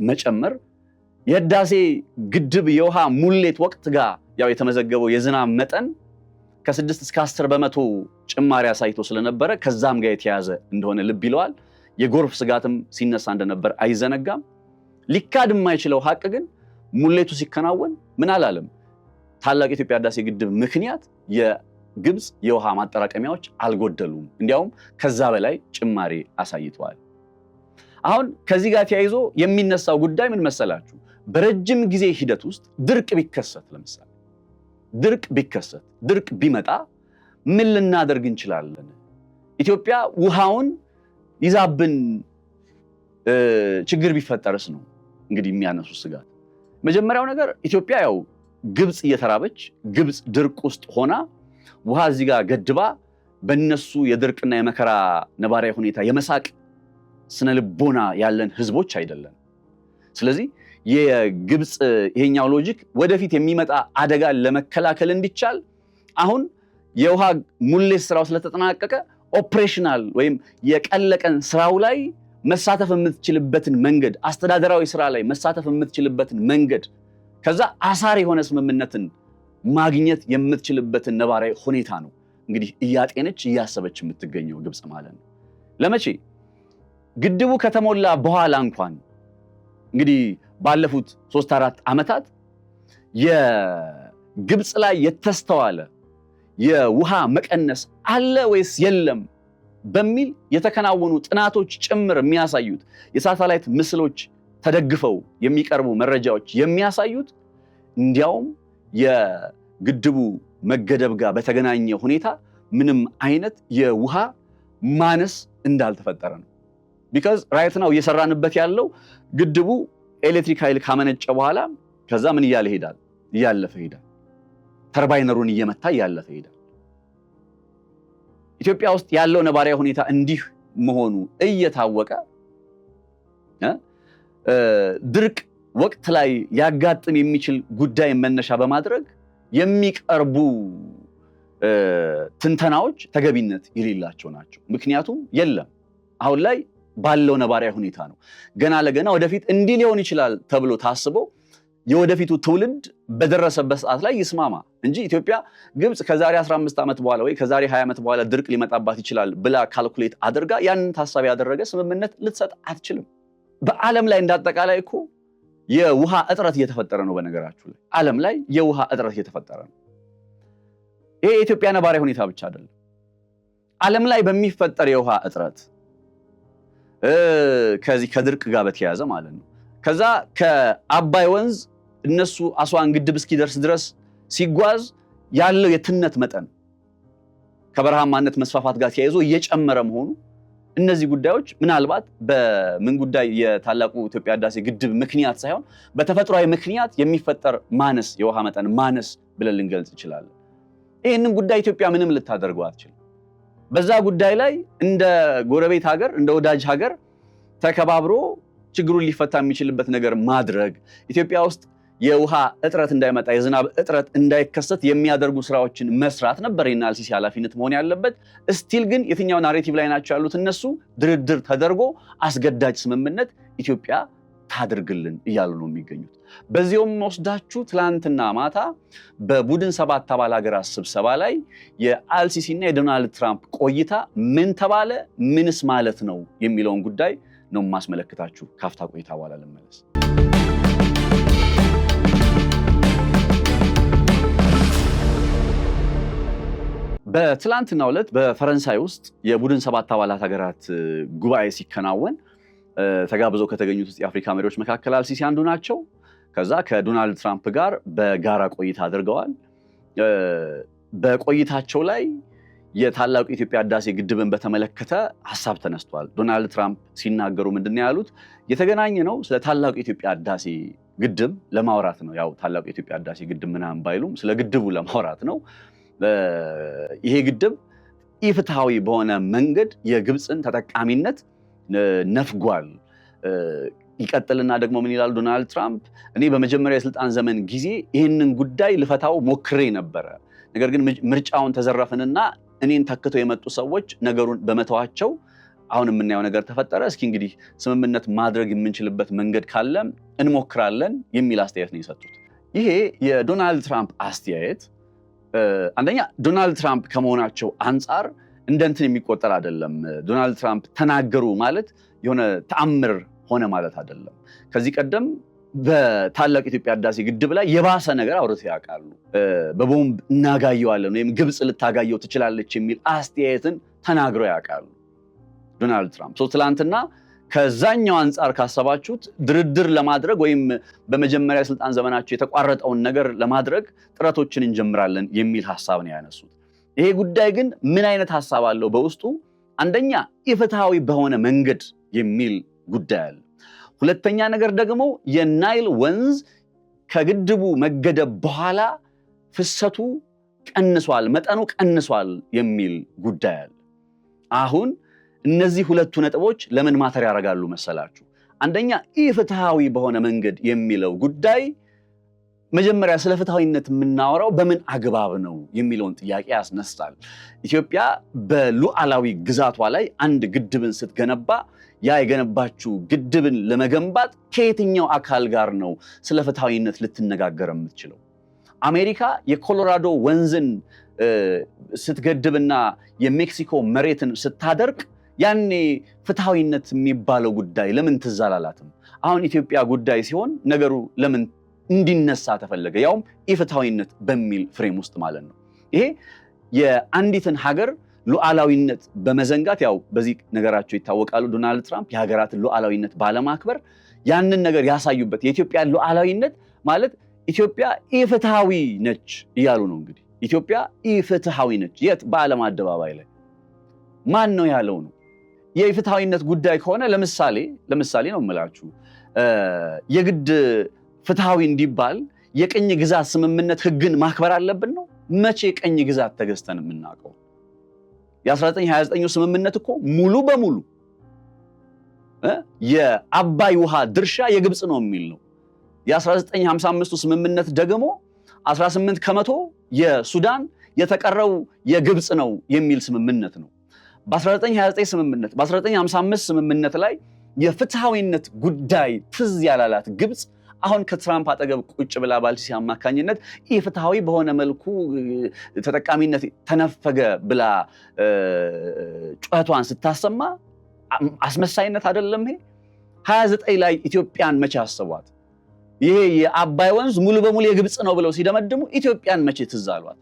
መጨመር የህዳሴ ግድብ የውሃ ሙሌት ወቅት ጋር ያው የተመዘገበው የዝናብ መጠን ከ6 እስከ 10 በመቶ ጭማሪ አሳይቶ ስለነበረ ከዛም ጋር የተያዘ እንደሆነ ልብ ይለዋል። የጎርፍ ስጋትም ሲነሳ እንደነበር አይዘነጋም። ሊካድ የማይችለው ሀቅ ግን ሙሌቱ ሲከናወን ምን አላለም? ታላቁ የኢትዮጵያ ህዳሴ ግድብ ምክንያት የግብፅ የውሃ ማጠራቀሚያዎች አልጎደሉም፣ እንዲያውም ከዛ በላይ ጭማሪ አሳይተዋል። አሁን ከዚህ ጋር ተያይዞ የሚነሳው ጉዳይ ምን መሰላችሁ? በረጅም ጊዜ ሂደት ውስጥ ድርቅ ቢከሰት፣ ለምሳሌ ድርቅ ቢመጣ ምን ልናደርግ እንችላለን? ኢትዮጵያ ውሃውን ይዛብን ችግር ቢፈጠርስ ነው እንግዲህ የሚያነሱ ስጋት። መጀመሪያው ነገር ኢትዮጵያ ያው ግብፅ እየተራበች ግብፅ ድርቅ ውስጥ ሆና ውሃ እዚህ ጋር ገድባ በእነሱ የድርቅና የመከራ ነባራዊ ሁኔታ የመሳቅ ስነልቦና ያለን ህዝቦች አይደለም። ስለዚህ የግብፅ ይሄኛው ሎጂክ ወደፊት የሚመጣ አደጋን ለመከላከል እንዲቻል አሁን የውሃ ሙሌት ስራው ስለተጠናቀቀ ኦፕሬሽናል ወይም የቀለቀን ስራው ላይ መሳተፍ የምትችልበትን መንገድ፣ አስተዳደራዊ ስራ ላይ መሳተፍ የምትችልበትን መንገድ፣ ከዛ አሳር የሆነ ስምምነትን ማግኘት የምትችልበትን ነባራዊ ሁኔታ ነው እንግዲህ እያጤነች እያሰበች የምትገኘው ግብፅ ማለት ነው። ለመቼ? ግድቡ ከተሞላ በኋላ እንኳን እንግዲህ ባለፉት 3-4 ዓመታት የግብፅ ላይ የተስተዋለ የውሃ መቀነስ አለ ወይስ የለም በሚል የተከናወኑ ጥናቶች ጭምር የሚያሳዩት የሳተላይት ምስሎች ተደግፈው የሚቀርቡ መረጃዎች የሚያሳዩት እንዲያውም የግድቡ መገደብ ጋር በተገናኘ ሁኔታ ምንም አይነት የውሃ ማነስ እንዳልተፈጠረ ነው። ቢካዝ ራይት ናው እየሰራንበት ያለው ግድቡ ኤሌክትሪክ ኃይል ካመነጨ በኋላ ከዛ ምን እያለ ይሄዳል? እያለፈ ይሄዳል። ተርባይነሩን እየመታ እያለፈ ይሄዳል። ኢትዮጵያ ውስጥ ያለው ነባራዊ ሁኔታ እንዲህ መሆኑ እየታወቀ ድርቅ ወቅት ላይ ሊያጋጥም የሚችል ጉዳይ መነሻ በማድረግ የሚቀርቡ ትንተናዎች ተገቢነት የሌላቸው ናቸው። ምክንያቱም የለም አሁን ላይ ባለው ነባራዊ ሁኔታ ነው። ገና ለገና ወደፊት እንዲህ ሊሆን ይችላል ተብሎ ታስቦ የወደፊቱ ትውልድ በደረሰበት ሰዓት ላይ ይስማማ እንጂ ኢትዮጵያ ግብፅ ከዛሬ 15 ዓመት በኋላ ወይ ከዛሬ 20 ዓመት በኋላ ድርቅ ሊመጣባት ይችላል ብላ ካልኩሌት አድርጋ ያንን ታሳቢ ያደረገ ስምምነት ልትሰጥ አትችልም። በዓለም ላይ እንዳጠቃላይ እኮ የውሃ እጥረት እየተፈጠረ ነው። በነገራችሁ ላይ ዓለም ላይ የውሃ እጥረት እየተፈጠረ ነው። ይሄ የኢትዮጵያ ነባራዊ ሁኔታ ብቻ አይደለም። ዓለም ላይ በሚፈጠር የውሃ እጥረት ከዚህ ከድርቅ ጋር በተያያዘ ማለት ነው። ከዛ ከአባይ ወንዝ እነሱ አስዋን ግድብ እስኪደርስ ድረስ ሲጓዝ ያለው የትነት መጠን ከበረሃማነት መስፋፋት ጋር ተያይዞ እየጨመረ መሆኑ እነዚህ ጉዳዮች ምናልባት በምን ጉዳይ የታላቁ ኢትዮጵያ ህዳሴ ግድብ ምክንያት ሳይሆን በተፈጥሯዊ ምክንያት የሚፈጠር ማነስ የውሃ መጠን ማነስ ብለን ልንገልጽ እንችላለን። ይህንን ጉዳይ ኢትዮጵያ ምንም ልታደርገው አትችልም። በዛ ጉዳይ ላይ እንደ ጎረቤት ሀገር እንደ ወዳጅ ሀገር ተከባብሮ ችግሩን ሊፈታ የሚችልበት ነገር ማድረግ፣ ኢትዮጵያ ውስጥ የውሃ እጥረት እንዳይመጣ የዝናብ እጥረት እንዳይከሰት የሚያደርጉ ስራዎችን መስራት ነበር የእነ አልሲሲ ኃላፊነት መሆን ያለበት። እስቲል ግን የትኛው ናሬቲቭ ላይ ናቸው ያሉት? እነሱ ድርድር ተደርጎ አስገዳጅ ስምምነት ኢትዮጵያ ታድርግልን እያሉ ነው የሚገኙት። በዚያውም ወስዳችሁ ትላንትና ማታ በቡድን 7 አባል ሀገራት ስብሰባ ላይ የአልሲሲ እና የዶናልድ ትራምፕ ቆይታ ምን ተባለ፣ ምንስ ማለት ነው የሚለውን ጉዳይ ነው የማስመለክታችሁ። ካፍታ ቆይታ በኋላ ልመለስ። በትላንትናው ዕለት በፈረንሳይ ውስጥ የቡድን 7 አባላት ሀገራት ጉባኤ ሲከናወን ተጋብዘው ከተገኙት ውስጥ የአፍሪካ መሪዎች መካከል አልሲሲ አንዱ ናቸው። ከዛ ከዶናልድ ትራምፕ ጋር በጋራ ቆይታ አድርገዋል። በቆይታቸው ላይ የታላቁ የኢትዮጵያ ህዳሴ ግድብን በተመለከተ ሀሳብ ተነስቷል። ዶናልድ ትራምፕ ሲናገሩ ምንድን ነው ያሉት? የተገናኘ ነው ስለ ታላቁ የኢትዮጵያ ህዳሴ ግድብ ለማውራት ነው። ያው ታላቁ የኢትዮጵያ ህዳሴ ግድብ ምናምን ባይሉም ስለ ግድቡ ለማውራት ነው። ይሄ ግድብ ኢፍትሃዊ በሆነ መንገድ የግብፅን ተጠቃሚነት ነፍጓል። ይቀጥልና ደግሞ ምን ይላል ዶናልድ ትራምፕ? እኔ በመጀመሪያ የስልጣን ዘመን ጊዜ ይህንን ጉዳይ ልፈታው ሞክሬ ነበረ፣ ነገር ግን ምርጫውን ተዘረፍንና እኔን ተክተው የመጡ ሰዎች ነገሩን በመተዋቸው አሁን የምናየው ነገር ተፈጠረ። እስኪ እንግዲህ ስምምነት ማድረግ የምንችልበት መንገድ ካለ እንሞክራለን የሚል አስተያየት ነው የሰጡት። ይሄ የዶናልድ ትራምፕ አስተያየት አንደኛ ዶናልድ ትራምፕ ከመሆናቸው አንጻር እንደ እንትን የሚቆጠር አይደለም። ዶናልድ ትራምፕ ተናገሩ ማለት የሆነ ተአምር ሆነ ማለት አይደለም። ከዚህ ቀደም በታላቅ ኢትዮጵያ ህዳሴ ግድብ ላይ የባሰ ነገር አውርተው ያውቃሉ። በቦምብ እናጋየዋለን ወይም ግብፅ ልታጋየው ትችላለች የሚል አስተያየትን ተናግረው ያውቃሉ ዶናልድ ትራምፕ። ትላንትና ከዛኛው አንጻር ካሰባችሁት ድርድር ለማድረግ ወይም በመጀመሪያ ስልጣን ዘመናቸው የተቋረጠውን ነገር ለማድረግ ጥረቶችን እንጀምራለን የሚል ሐሳብ ነው ያነሱት። ይሄ ጉዳይ ግን ምን አይነት ሐሳብ አለው በውስጡ? አንደኛ ኢፍትሃዊ በሆነ መንገድ የሚል ጉዳይ አለ። ሁለተኛ ነገር ደግሞ የናይል ወንዝ ከግድቡ መገደብ በኋላ ፍሰቱ ቀንሷል፣ መጠኑ ቀንሷል የሚል ጉዳይ አለ። አሁን እነዚህ ሁለቱ ነጥቦች ለምን ማተር ያደርጋሉ መሰላችሁ? አንደኛ ኢፍትሃዊ በሆነ መንገድ የሚለው ጉዳይ መጀመሪያ ስለ ፍትሃዊነት የምናወራው በምን አግባብ ነው የሚለውን ጥያቄ ያስነሳል። ኢትዮጵያ በሉዓላዊ ግዛቷ ላይ አንድ ግድብን ስትገነባ ያ የገነባችው ግድብን ለመገንባት ከየትኛው አካል ጋር ነው ስለ ፍትሃዊነት ልትነጋገር የምትችለው? አሜሪካ የኮሎራዶ ወንዝን ስትገድብና የሜክሲኮ መሬትን ስታደርቅ ያኔ ፍትሃዊነት የሚባለው ጉዳይ ለምን ትዝ አላላትም? አሁን ኢትዮጵያ ጉዳይ ሲሆን ነገሩ ለምን እንዲነሳ ተፈለገ? ያውም ኢፍትሃዊነት በሚል ፍሬም ውስጥ ማለት ነው። ይሄ የአንዲትን ሀገር ሉዓላዊነት በመዘንጋት ያው በዚህ ነገራቸው ይታወቃሉ። ዶናልድ ትራምፕ የሀገራትን ሉዓላዊነት ባለማክበር ያንን ነገር ያሳዩበት የኢትዮጵያ ሉዓላዊነት ማለት ኢትዮጵያ ኢፍትሃዊ ነች እያሉ ነው። እንግዲህ ኢትዮጵያ ኢፍትሃዊ ነች የት? በዓለም አደባባይ ላይ ማን ነው ያለው ነው? የፍትሃዊነት ጉዳይ ከሆነ ለምሳሌ ነው የምላችሁ የግድ ፍትሃዊ እንዲባል የቅኝ ግዛት ስምምነት ህግን ማክበር አለብን ነው? መቼ ቅኝ ግዛት ተገዝተን የምናውቀው? የ1929 ስምምነት እኮ ሙሉ በሙሉ የአባይ ውሃ ድርሻ የግብፅ ነው የሚል ነው። የ1955 ስምምነት ደግሞ 18 ከመቶ የሱዳን የተቀረው የግብፅ ነው የሚል ስምምነት ነው። በ1929 ስምምነት በ1955 ስምምነት ላይ የፍትሃዊነት ጉዳይ ትዝ ያላላት ግብፅ አሁን ከትራምፕ አጠገብ ቁጭ ብላ ባልሲሲ አማካኝነት ኢፍትሃዊ በሆነ መልኩ ተጠቃሚነት ተነፈገ ብላ ጩኸቷን ስታሰማ አስመሳይነት አይደለም ይሄ? 29 ላይ ኢትዮጵያን መቼ አሰቧት? ይሄ የአባይ ወንዝ ሙሉ በሙሉ የግብፅ ነው ብለው ሲደመድሙ ኢትዮጵያን መቼ ትዝ አሏት?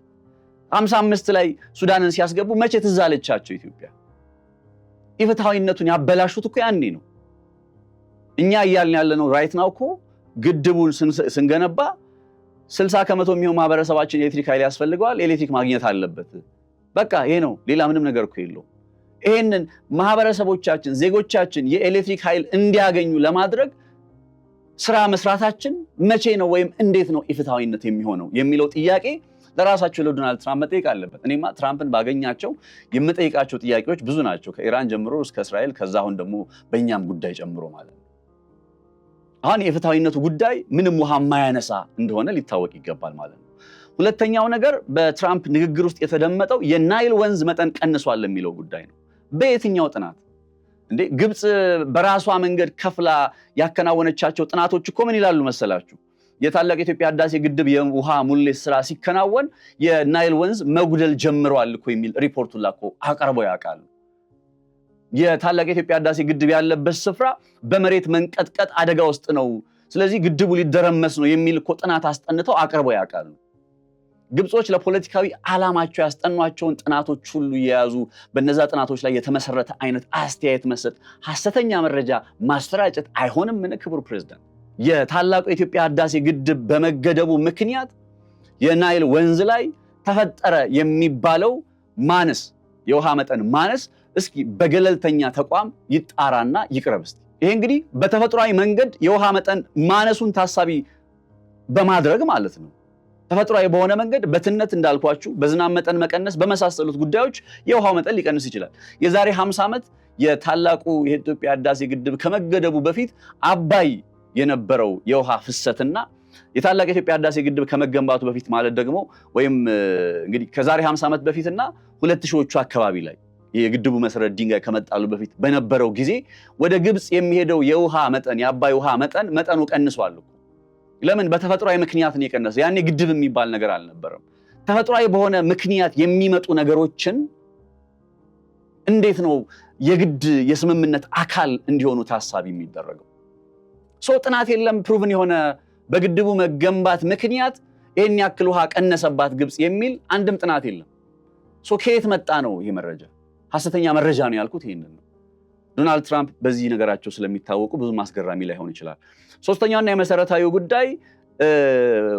55 ላይ ሱዳንን ሲያስገቡ መቼ ትዝ አለቻቸው ኢትዮጵያ? ኢፍትሃዊነቱን ያበላሹት እኮ ያኔ ነው። እኛ እያልን ያለነው ራይት ናው እኮ ግድቡን ስንገነባ 60 ከመቶ የሚሆን ማህበረሰባችን ኤሌክትሪክ ኃይል ያስፈልገዋል፣ ኤሌክትሪክ ማግኘት አለበት። በቃ ይሄ ነው፣ ሌላ ምንም ነገር እኮ የለውም። ይሄንን ማህበረሰቦቻችን ዜጎቻችን የኤሌክትሪክ ኃይል እንዲያገኙ ለማድረግ ስራ መስራታችን መቼ ነው ወይም እንዴት ነው ኢፍትሃዊነት የሚሆነው የሚለው ጥያቄ ለራሳቸው ለዶናልድ ትራምፕ መጠየቅ አለበት። እኔማ ትራምፕን ባገኛቸው የምጠይቃቸው ጥያቄዎች ብዙ ናቸው፣ ከኢራን ጀምሮ እስከ እስራኤል፣ ከዛ አሁን ደግሞ በእኛም ጉዳይ ጨምሮ ማለት ነው። አሁን የፍትሃዊነቱ ጉዳይ ምንም ውሃ ማያነሳ እንደሆነ ሊታወቅ ይገባል ማለት ነው። ሁለተኛው ነገር በትራምፕ ንግግር ውስጥ የተደመጠው የናይል ወንዝ መጠን ቀንሷል የሚለው ጉዳይ ነው። በየትኛው ጥናት እንዴ? ግብፅ በራሷ መንገድ ከፍላ ያከናወነቻቸው ጥናቶች እኮ ምን ይላሉ መሰላችሁ? የታላቅ ኢትዮጵያ ህዳሴ ግድብ የውሃ ሙሌት ስራ ሲከናወን የናይል ወንዝ መጉደል ጀምሯል እኮ የሚል ሪፖርቱን ላኮ አቀርበው ያውቃሉ። የታላቅ ኢትዮጵያ ህዳሴ ግድብ ያለበት ስፍራ በመሬት መንቀጥቀጥ አደጋ ውስጥ ነው፣ ስለዚህ ግድቡ ሊደረመስ ነው የሚል እኮ ጥናት አስጠንተው አቅርበው ያውቃሉ። ግብጾች ለፖለቲካዊ ዓላማቸው ያስጠኗቸውን ጥናቶች ሁሉ የያዙ በነዛ ጥናቶች ላይ የተመሰረተ አይነት አስተያየት መስጠት፣ ሐሰተኛ መረጃ ማሰራጨት አይሆንም? ምን ክቡር ፕሬዝዳንት፣ የታላቁ የኢትዮጵያ ህዳሴ ግድብ በመገደቡ ምክንያት የናይል ወንዝ ላይ ተፈጠረ የሚባለው ማነስ፣ የውሃ መጠን ማነስ እስኪ በገለልተኛ ተቋም ይጣራና ይቅረብ እስቲ። ይሄ እንግዲህ በተፈጥሯዊ መንገድ የውሃ መጠን ማነሱን ታሳቢ በማድረግ ማለት ነው። ተፈጥሯዊ በሆነ መንገድ በትነት እንዳልኳችሁ በዝናብ መጠን መቀነስ በመሳሰሉት ጉዳዮች የውሃው መጠን ሊቀንስ ይችላል። የዛሬ 50 ዓመት የታላቁ የኢትዮጵያ ህዳሴ ግድብ ከመገደቡ በፊት አባይ የነበረው የውሃ ፍሰትና የታላቅ የኢትዮጵያ ህዳሴ ግድብ ከመገንባቱ በፊት ማለት ደግሞ ወይም እንግዲህ ከዛሬ 50 ዓመት በፊትና 2000ዎቹ አካባቢ ላይ የግድቡ መሰረት ድንጋይ ከመጣሉ በፊት በነበረው ጊዜ ወደ ግብጽ የሚሄደው የውሃ መጠን የአባይ ውሃ መጠኑ ቀንሷል እኮ። ለምን? በተፈጥሯዊ ምክንያት ነው የቀነሰው። ያኔ ግድብ የሚባል ነገር አልነበረም። ተፈጥሯዊ በሆነ ምክንያት የሚመጡ ነገሮችን እንዴት ነው የግድ የስምምነት አካል እንዲሆኑ ታሳቢ የሚደረገው? ጥናት የለም ፕሩቭን የሆነ በግድቡ መገንባት ምክንያት ይሄን ያክል ውሃ ቀነሰባት ግብጽ የሚል አንድም ጥናት የለም። ከየት መጣ ነው ይሄ መረጃ? ሐሰተኛ መረጃ ነው ያልኩት ይሄንን ነው። ዶናልድ ትራምፕ በዚህ ነገራቸው ስለሚታወቁ ብዙ ማስገራሚ ላይሆን ይችላል። ሶስተኛውና የመሰረታዊ ጉዳይ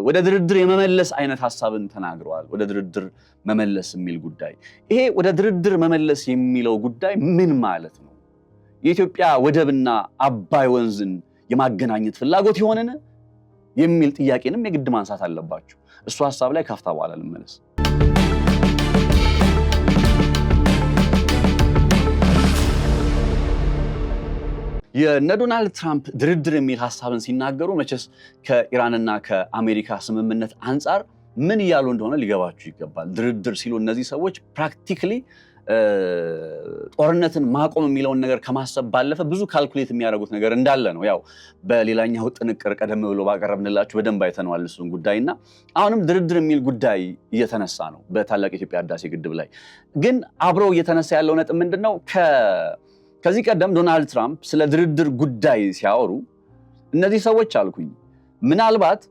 ወደ ድርድር የመመለስ አይነት ሐሳብን ተናግረዋል። ወደ ድርድር መመለስ የሚል ጉዳይ፣ ይሄ ወደ ድርድር መመለስ የሚለው ጉዳይ ምን ማለት ነው? የኢትዮጵያ ወደብና አባይ ወንዝን የማገናኘት ፍላጎት ይሆንን የሚል ጥያቄንም የግድ ማንሳት አለባቸው። እሱ ሐሳብ ላይ ካፍታ በኋላ ልመለስ። የነ ዶናልድ ትራምፕ ድርድር የሚል ሐሳብን ሲናገሩ መቼስ ከኢራንና ከአሜሪካ ስምምነት አንጻር ምን እያሉ እንደሆነ ሊገባችሁ ይገባል። ድርድር ሲሉ እነዚህ ሰዎች ፕራክቲካሊ ጦርነትን ማቆም የሚለውን ነገር ከማሰብ ባለፈ ብዙ ካልኩሌት የሚያደርጉት ነገር እንዳለ ነው። ያው በሌላኛው ጥንቅር ቀደም ብሎ ባቀረብንላችሁ በደንብ አይተነዋል እሱን ጉዳይና አሁንም ድርድር የሚል ጉዳይ እየተነሳ ነው በታላቅ የኢትዮጵያ ህዳሴ ግድብ ላይ። ግን አብሮ እየተነሳ ያለው ነጥብ ምንድነው? ከዚህ ቀደም ዶናልድ ትራምፕ ስለ ድርድር ጉዳይ ሲያወሩ እነዚህ ሰዎች አልኩኝ ምናልባት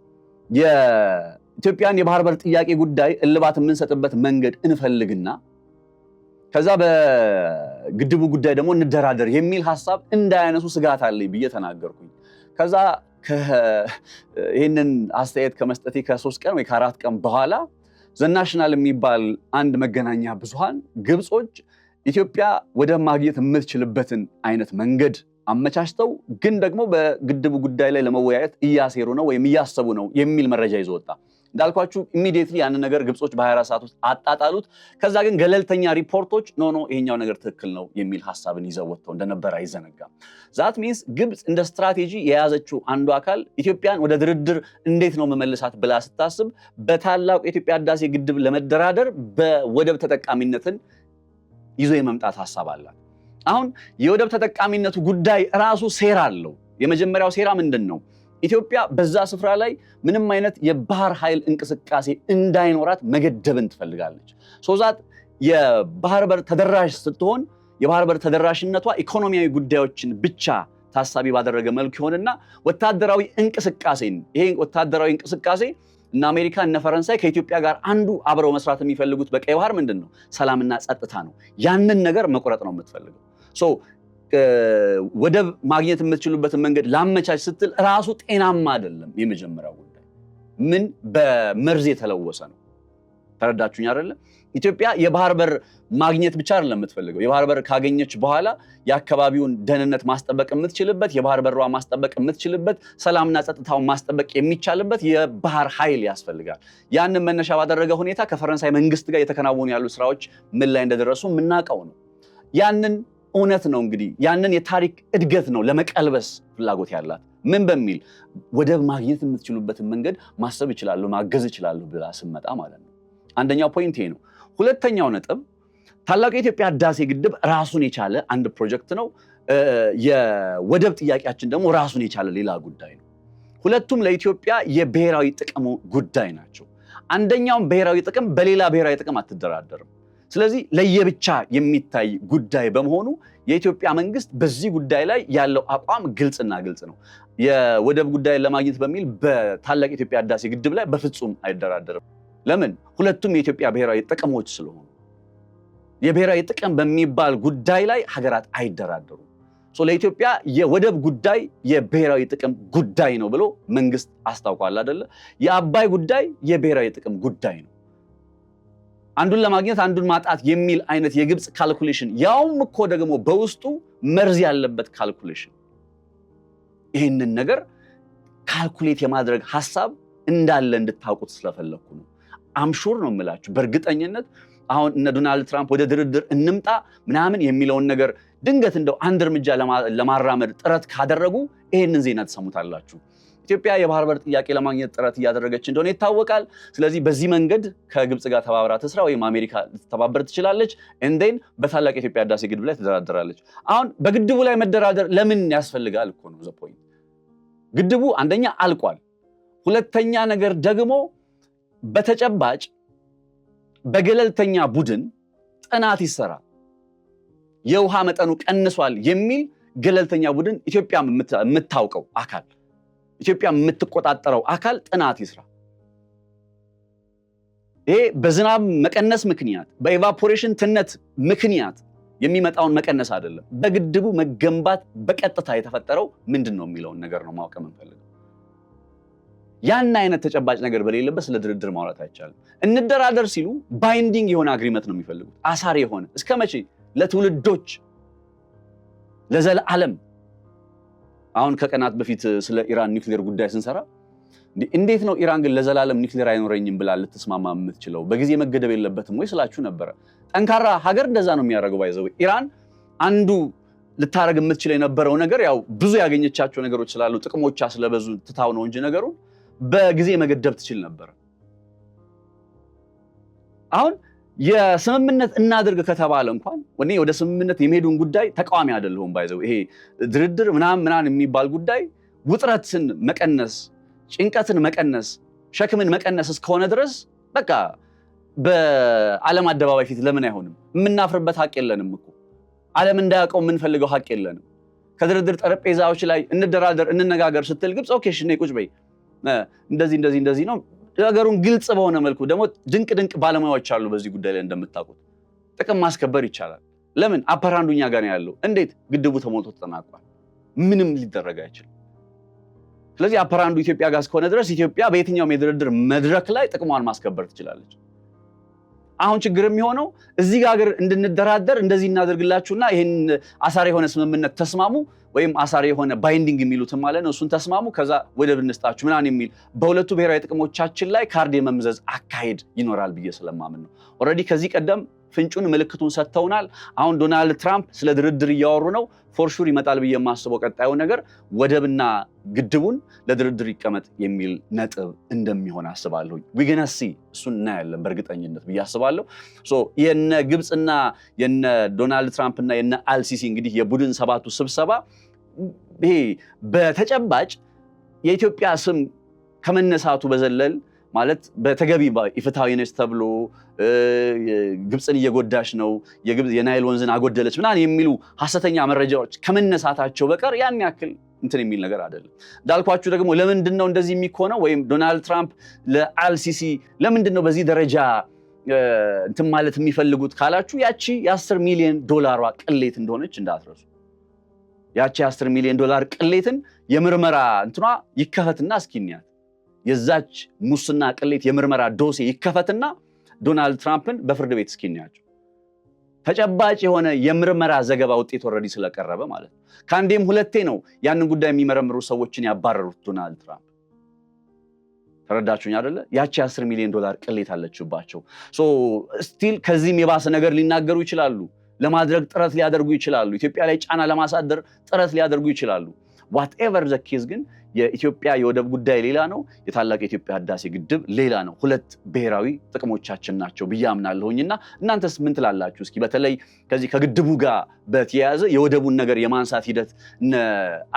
የኢትዮጵያን የባህር በር ጥያቄ ጉዳይ እልባት የምንሰጥበት መንገድ እንፈልግና ከዛ በግድቡ ጉዳይ ደግሞ እንደራደር የሚል ሐሳብ እንዳያነሱ ስጋት አለኝ ብዬ ተናገርኩኝ። ከዛ ይህንን አስተያየት ከመስጠቴ ከ3 ቀን ወይ ከ4 ቀን በኋላ ዘናሽናል የሚባል አንድ መገናኛ ብዙሃን ግብጾች ኢትዮጵያ ወደ ማግኘት የምትችልበትን አይነት መንገድ አመቻችተው ግን ደግሞ በግድቡ ጉዳይ ላይ ለመወያየት እያሴሩ ነው ወይም እያሰቡ ነው የሚል መረጃ ይዞ ወጣ። እንዳልኳችሁ ኢሚዲየትሊ ያን ነገር ግብጾች በ24 ሰዓት ውስጥ አጣጣሉት። ከዛ ግን ገለልተኛ ሪፖርቶች ኖ ይሄኛው ነገር ትክክል ነው የሚል ሐሳብን ይዘው ወጥተው እንደነበር አይዘነጋም። ዛት ሚንስ ግብጽ እንደ ስትራቴጂ የያዘችው አንዱ አካል ኢትዮጵያን ወደ ድርድር እንዴት ነው መመለሳት ብላ ስታስብ በታላቁ የኢትዮጵያ ህዳሴ ግድብ ለመደራደር በወደብ ተጠቃሚነትን ይዞ የመምጣት ሐሳብ አላት። አሁን የወደብ ተጠቃሚነቱ ጉዳይ ራሱ ሴራ አለው። የመጀመሪያው ሴራ ምንድን ነው? ኢትዮጵያ በዛ ስፍራ ላይ ምንም አይነት የባህር ኃይል እንቅስቃሴ እንዳይኖራት መገደብን ትፈልጋለች። ሶዛት የባህር በር ተደራሽ ስትሆን የባህር በር ተደራሽነቷ ኢኮኖሚያዊ ጉዳዮችን ብቻ ታሳቢ ባደረገ መልኩ ይሆንና ወታደራዊ እንቅስቃሴን ይሄ ወታደራዊ እንቅስቃሴ እና አሜሪካ እና ፈረንሳይ ከኢትዮጵያ ጋር አንዱ አብረው መስራት የሚፈልጉት በቀይ ባህር ምንድነው? ሰላምና ጸጥታ ነው። ያንን ነገር መቁረጥ ነው የምትፈልገው። ወደብ ማግኘት የምትችሉበትን መንገድ ላመቻች ስትል ራሱ ጤናማ አይደለም። የመጀመሪያው ጉዳይ ምን በመርዝ የተለወሰ ነው። ተረዳችሁኝ አይደለ? ኢትዮጵያ የባህር በር ማግኘት ብቻ አይደለም የምትፈልገው። የባህር በር ካገኘች በኋላ የአካባቢውን ደህንነት ማስጠበቅ የምትችልበት፣ የባህር በሯ ማስጠበቅ የምትችልበት፣ ሰላምና ጸጥታውን ማስጠበቅ የሚቻልበት የባህር ኃይል ያስፈልጋል። ያንን መነሻ ባደረገ ሁኔታ ከፈረንሳይ መንግስት ጋር የተከናወኑ ያሉ ስራዎች ምን ላይ እንደደረሱ የምናውቀው ነው። ያንን እውነት ነው እንግዲህ ያንን የታሪክ እድገት ነው ለመቀልበስ ፍላጎት ያላት። ምን በሚል ወደብ ማግኘት የምትችሉበትን መንገድ ማሰብ ይችላሉ፣ ማገዝ ይችላሉ ብላ ስመጣ ማለት ነው። አንደኛው ፖይንት ይሄ ነው። ሁለተኛው ነጥብ ታላቁ የኢትዮጵያ ህዳሴ ግድብ ራሱን የቻለ አንድ ፕሮጀክት ነው። የወደብ ጥያቄያችን ደግሞ ራሱን የቻለ ሌላ ጉዳይ ነው። ሁለቱም ለኢትዮጵያ የብሔራዊ ጥቅሙ ጉዳይ ናቸው። አንደኛውም ብሔራዊ ጥቅም በሌላ ብሔራዊ ጥቅም አትደራደርም። ስለዚህ ለየብቻ የሚታይ ጉዳይ በመሆኑ የኢትዮጵያ መንግስት በዚህ ጉዳይ ላይ ያለው አቋም ግልጽና ግልጽ ነው። የወደብ ጉዳይ ለማግኘት በሚል በታላቅ የኢትዮጵያ ህዳሴ ግድብ ላይ በፍጹም አይደራደርም። ለምን? ሁለቱም የኢትዮጵያ ብሔራዊ ጥቅሞች ስለሆኑ። የብሔራዊ ጥቅም በሚባል ጉዳይ ላይ ሀገራት አይደራደሩም። ለኢትዮጵያ የወደብ ጉዳይ የብሔራዊ ጥቅም ጉዳይ ነው ብሎ መንግስት አስታውቋል አይደለ? የአባይ ጉዳይ የብሔራዊ ጥቅም ጉዳይ ነው። አንዱን ለማግኘት አንዱን ማጣት የሚል አይነት የግብጽ ካልኩሌሽን፣ ያውም እኮ ደግሞ በውስጡ መርዝ ያለበት ካልኩሌሽን። ይህንን ነገር ካልኩሌት የማድረግ ሐሳብ እንዳለ እንድታውቁት ስለፈለኩ ነው። አምሹር ነው የምላችሁ በእርግጠኝነት አሁን እነ ዶናልድ ትራምፕ ወደ ድርድር እንምጣ ምናምን የሚለውን ነገር ድንገት እንደው አንድ እርምጃ ለማራመድ ጥረት ካደረጉ ይሄንን ዜና ተሰሙታላችሁ። ኢትዮጵያ የባህር በር ጥያቄ ለማግኘት ጥረት እያደረገች እንደሆነ ይታወቃል። ስለዚህ በዚህ መንገድ ከግብጽ ጋር ተባብራ ትስራ ወይም አሜሪካ ልትተባበር ትችላለች። እንደን በታላቅ የኢትዮጵያ ህዳሴ ግድብ ላይ ትደራደራለች። አሁን በግድቡ ላይ መደራደር ለምን ያስፈልጋል እኮ ነው ዘ ፖይንት። ግድቡ አንደኛ አልቋል። ሁለተኛ ነገር ደግሞ በተጨባጭ በገለልተኛ ቡድን ጥናት ይሰራ፣ የውሃ መጠኑ ቀንሷል የሚል ገለልተኛ ቡድን ኢትዮጵያ የምታውቀው አካል፣ ኢትዮጵያ የምትቆጣጠረው አካል ጥናት ይስራ። ይሄ በዝናብ መቀነስ ምክንያት በኤቫፖሬሽን ትነት ምክንያት የሚመጣውን መቀነስ አይደለም፣ በግድቡ መገንባት በቀጥታ የተፈጠረው ምንድን ነው የሚለውን ነገር ነው ማወቅ የምንፈልገው። ያን አይነት ተጨባጭ ነገር በሌለበት ስለ ድርድር ማውራት አይቻልም። እንደራደር ሲሉ ባይንዲንግ የሆነ አግሪመንት ነው የሚፈልጉት፣ አሳሪ የሆነ እስከ መቼ? ለትውልዶች ለዘላለም። አሁን ከቀናት በፊት ስለ ኢራን ኒውክሌር ጉዳይ ስንሰራ እንዴት ነው ኢራን ግን ለዘላለም ኒውክሌር አይኖረኝም ብላ ልትስማማ የምትችለው? በጊዜ መገደብ የለበትም ወይ ስላችሁ ነበረ። ጠንካራ ሀገር እንደዛ ነው የሚያደርገው። ባይዘው ኢራን አንዱ ልታረግ የምትችለው የነበረው ነገር ያው ብዙ ያገኘቻቸው ነገሮች ስላሉ ጥቅሞቿ ስለበዙ ትታው ነው እንጂ ነገሩ በጊዜ መገደብ ትችል ነበር። አሁን የስምምነት እናድርግ ከተባለ እንኳን ወደ ስምምነት የሚሄዱን ጉዳይ ተቃዋሚ አይደለሁም። ባይዘው ይሄ ድርድር ምናምን የሚባል ጉዳይ ውጥረትን መቀነስ፣ ጭንቀትን መቀነስ፣ ሸክምን መቀነስ እስከሆነ ድረስ በቃ በዓለም አደባባይ ፊት ለምን አይሆንም? የምናፍርበት ሀቅ የለንም እኮ። ዓለም እንዳያውቀው የምንፈልገው ሀቅ የለንም። ከድርድር ጠረጴዛዎች ላይ እንደራደር እንነጋገር ስትል ግብጽ ኦኬ እሺ ነይ ቁጭ በይ እንደዚህ ነው ነገሩን ግልጽ በሆነ መልኩ ደግሞ ድንቅ ባለሙያዎች አሉ በዚህ ጉዳይ ላይ እንደምታውቁት። ጥቅም ማስከበር ይቻላል። ለምን አፐራንዱ እኛ ጋር ነው ያለው። እንዴት ግድቡ ተሞልቶ ተጠናቋል። ምንም ሊደረግ አይችልም። ስለዚህ አፐራንዱ ኢትዮጵያ ጋር እስከሆነ ድረስ ኢትዮጵያ በየትኛውም የድርድር መድረክ ላይ ጥቅሟን ማስከበር ትችላለች። አሁን ችግር የሚሆነው እዚህ ጋር እንድንደራደር እንደዚህ እናደርግላችሁና ይሄን አሳሪ የሆነ ስምምነት ተስማሙ ወይም አሳሪ የሆነ ባይንዲንግ የሚሉት ማለት ነው እሱን ተስማሙ ከዛ ወደብ እንስጣችሁ ምናምን የሚል በሁለቱ ብሔራዊ ጥቅሞቻችን ላይ ካርድ የመምዘዝ አካሄድ ይኖራል ብዬ ስለማምን ነው። ኦልሬዲ ከዚህ ቀደም ፍንጩን ምልክቱን ሰጥተውናል። አሁን ዶናልድ ትራምፕ ስለ ድርድር እያወሩ ነው። ፎር ሹር ይመጣል ብዬ የማስበው ቀጣዩ ነገር ወደብና ግድቡን ለድርድር ይቀመጥ የሚል ነጥብ እንደሚሆን አስባለሁ። ዊገነሲ እሱን እናያለን በእርግጠኝነት ብዬ አስባለሁ። የነ ግብፅና የነ ዶናልድ ትራምፕና የነ አልሲሲ እንግዲህ የቡድን ሰባቱ ስብሰባ ይሄ በተጨባጭ የኢትዮጵያ ስም ከመነሳቱ በዘለል ማለት በተገቢ ኢፍትሃዊ ነች ተብሎ ግብፅን እየጎዳሽ ነው የናይል ወንዝን አጎደለች ምናምን የሚሉ ሐሰተኛ መረጃዎች ከመነሳታቸው በቀር ያን ያክል እንትን የሚል ነገር አይደለም። እንዳልኳችሁ ደግሞ ለምንድን ነው እንደዚህ የሚሆነው ወይም ዶናልድ ትራምፕ ለአልሲሲ ለምንድን ነው በዚህ ደረጃ እንትን ማለት የሚፈልጉት ካላችሁ ያቺ የ10 ሚሊዮን ዶላሯ ቅሌት እንደሆነች እንዳትረሱ። ያቺ የ10 ሚሊዮን ዶላር ቅሌትን የምርመራ እንትኗ ይከፈትና እስኪንያት የዛች ሙስና ቅሌት የምርመራ ዶሴ ይከፈትና ዶናልድ ትራምፕን በፍርድ ቤት እስኪንያቸው ተጨባጭ የሆነ የምርመራ ዘገባ ውጤት ኦልሬዲ ስለቀረበ ማለት ነው። ከአንዴም ሁለቴ ነው ያንን ጉዳይ የሚመረምሩ ሰዎችን ያባረሩት ዶናልድ ትራምፕ። ተረዳችሁኝ አይደለ? ያቺ 10 ሚሊዮን ዶላር ቅሌት አለችባቸው። ስቲል ከዚህም የባሰ ነገር ሊናገሩ ይችላሉ፣ ለማድረግ ጥረት ሊያደርጉ ይችላሉ፣ ኢትዮጵያ ላይ ጫና ለማሳደር ጥረት ሊያደርጉ ይችላሉ። ዋትኤቨር ዘ ኬዝ ግን የኢትዮጵያ የወደብ ጉዳይ ሌላ ነው፣ የታላቅ የኢትዮጵያ ህዳሴ ግድብ ሌላ ነው። ሁለት ብሔራዊ ጥቅሞቻችን ናቸው ብዬ አምናለሁኝና እናንተስ ምን ትላላችሁ? እስኪ በተለይ ከዚህ ከግድቡ ጋር በተያያዘ የወደቡን ነገር የማንሳት ሂደት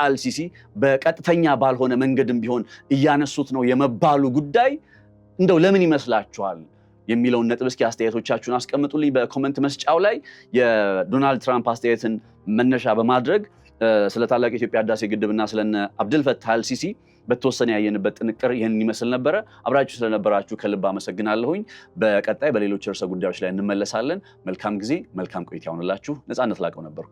አልሲሲ በቀጥተኛ ባልሆነ መንገድም ቢሆን እያነሱት ነው የመባሉ ጉዳይ እንደው ለምን ይመስላችኋል የሚለውን ነጥብ እስኪ አስተያየቶቻችሁን አስቀምጡልኝ በኮሜንት መስጫው ላይ። የዶናልድ ትራምፕ አስተያየትን መነሻ በማድረግ ስለ ታላቅ የኢትዮጵያ ህዳሴ ግድብና ስለነ አብዱልፈታህ አልሲሲ በተወሰነ ያየንበት ጥንቅር ይህንን ይመስል ነበረ። አብራችሁ ስለነበራችሁ ከልብ አመሰግናለሁኝ። በቀጣይ በሌሎች ርዕሰ ጉዳዮች ላይ እንመለሳለን። መልካም ጊዜ፣ መልካም ቆይታ ይሁንላችሁ። ነፃነት ላቀው ነበርኩ።